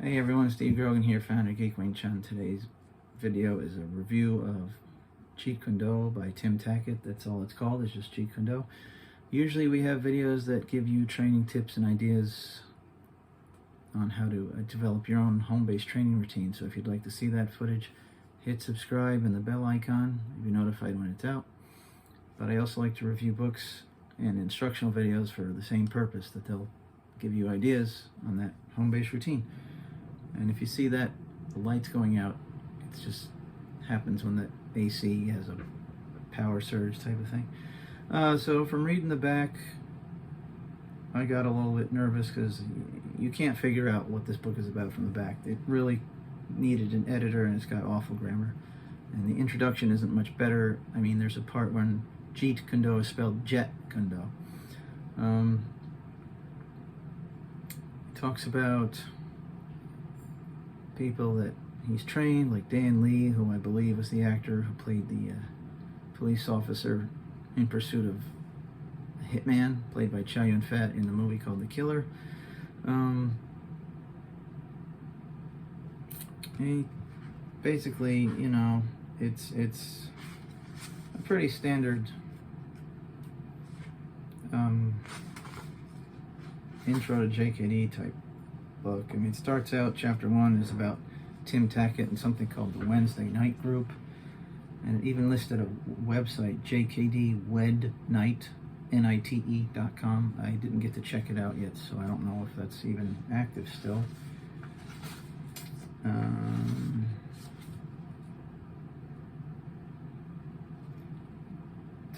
Hey everyone, Steve Grogan here, founder of geekwingchun. Today's video is a review of JEET Kune Do by Tim Tackett. That's all it's called, it's just JEET Kune Do. Usually we have videos that give you training tips and ideas on how to develop your own home-based training routine. So if you'd like to see that footage, hit subscribe and the bell icon. You'll be notified when it's out. But I also like to review books and instructional videos for the same purpose, that they'll give you ideas on that home-based routine. And if you see that the light's going out, it just happens when the AC has a power surge type of thing. So from reading the back, I got a little bit nervous because you can't figure out what this book is about from the back. It really needed an editor, and it's got awful grammar. And the introduction isn't much better. I mean, there's a part when JEET Kune Do is spelled Jet Kune Do. It talks about people that he's trained, like Dan Lee, who I believe was the actor who played the police officer in pursuit of a hitman, played by Chow Yun-fat in the movie called The Killer. He basically, you know, it's a pretty standard intro to JKD type book. I mean, it starts out, chapter 1 is about Tim Tackett and something called the Wednesday Night Group, and it even listed a website, jkdwednight.com. I didn't get to check it out yet, so I don't know if that's even active still.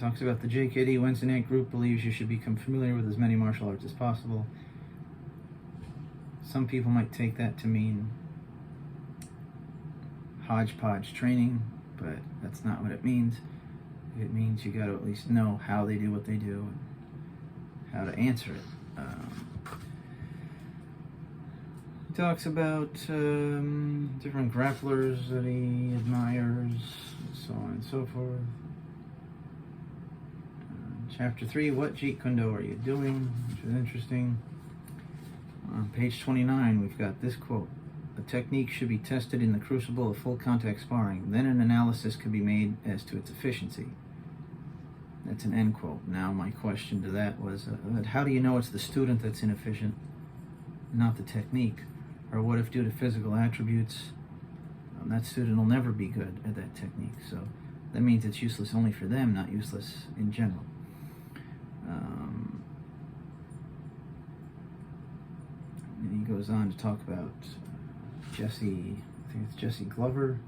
Talks about the JKD Wednesday Night Group believes you should become familiar with as many martial arts as possible. Some people might take that to mean hodgepodge training, but that's not what it means. It means you got to at least know how they do what they do and how to answer it. He talks about different grapplers that he admires, so on and so forth. Chapter 3, what JEET Kune Do are you doing? Which is interesting. On page 29, we've got this quote: "A technique should be tested in the crucible of full contact sparring. Then an analysis could be made as to its efficiency." That's an end quote. Now my question to that was, how do you know it's the student that's inefficient, not the technique? Or what if, due to physical attributes, that student will never be good at that technique? So that means it's useless only for them, not useless in general. And he goes on to talk about Jesse, I think it's Jesse Glover.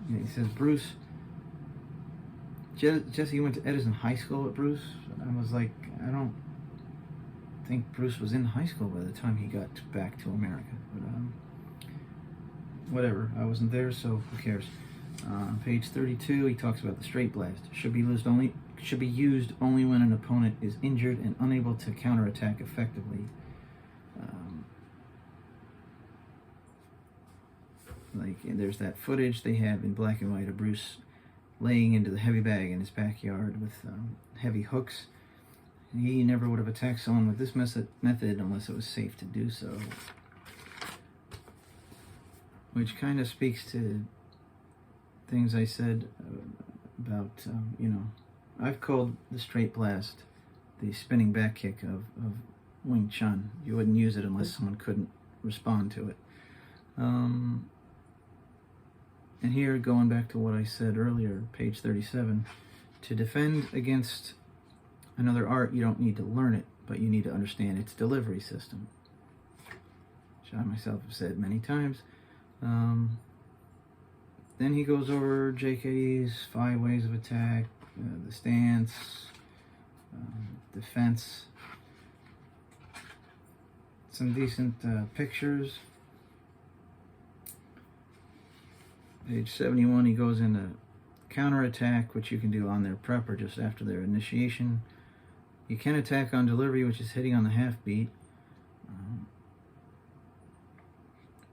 Yeah, he says Jesse went to Edison High School at Bruce. I was like, I don't think Bruce was in high school by the time he got back to America. But whatever, I wasn't there, so who cares? Page 32, he talks about the straight blast. Should be used only when an opponent is injured and unable to counterattack effectively. Like, there's that footage they have in black and white of Bruce laying into the heavy bag in his backyard with heavy hooks. He never would have attacked someone with this method unless it was safe to do so. Which kind of speaks to things I said about, you know, I've called the straight blast the spinning back kick of Wing Chun. You wouldn't use it unless someone couldn't respond to it. And here, going back to what I said earlier, page 37, to defend against another art, you don't need to learn it, but you need to understand its delivery system, which I myself have said many times. Then he goes over JKD's 5 ways of attack, the stance, defense, some decent pictures. Page 71, he goes into counterattack, which you can do on their prep or just after their initiation. You can attack on delivery, which is hitting on the half beat.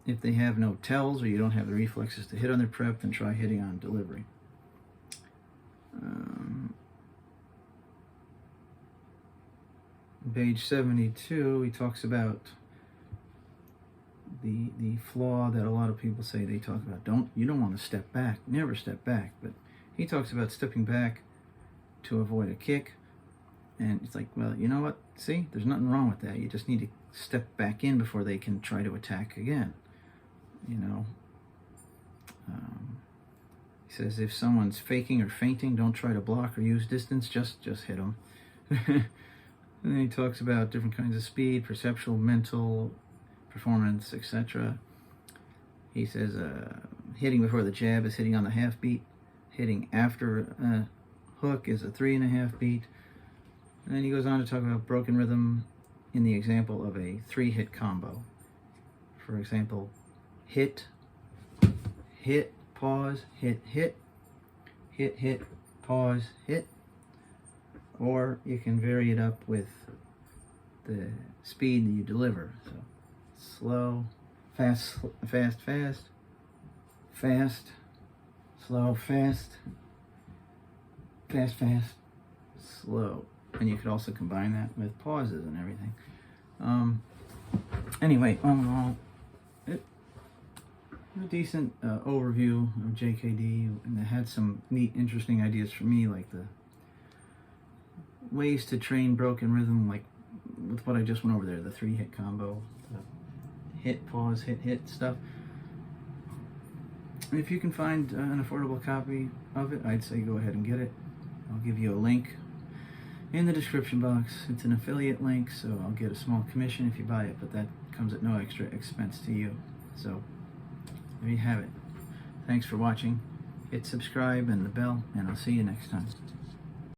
If they have no tells or you don't have the reflexes to hit on their prep, then try hitting on delivery. Page 72, he talks about the flaw that a lot of people say they talk about. You don't want to step back. Never step back. But he talks about stepping back to avoid a kick. And it's like, well, you know what? See, there's nothing wrong with that. You just need to step back in before they can try to attack again. You know. He says if someone's faking or fainting, don't try to block or use distance. Just hit them. And then he talks about different kinds of speed, perceptual, mental, performance, etc. He says hitting before the jab is hitting on the half beat. Hitting after a hook is a 3.5 beat. And then he goes on to talk about broken rhythm in the example of a 3-hit combo. For example, hit, hit, pause, hit, hit, hit, hit, pause, hit. Or you can vary it up with the speed that you deliver. So slow, fast, fast, fast, fast, slow, fast, fast, fast, slow. And you could also combine that with pauses and everything. Anyway, a decent overview of JKD, and it had some neat, interesting ideas for me, like the ways to train broken rhythm, like with what I just went over there, the 3-hit combo, the hit, pause, hit, hit stuff. And if you can find an affordable copy of it, I'd say go ahead and get it. I'll give you a link in the description box. It's an affiliate link, so I'll get a small commission if you buy it, but that comes at no extra expense to you. So there you have it. Thanks for watching. Hit subscribe and the bell, and I'll see you next time.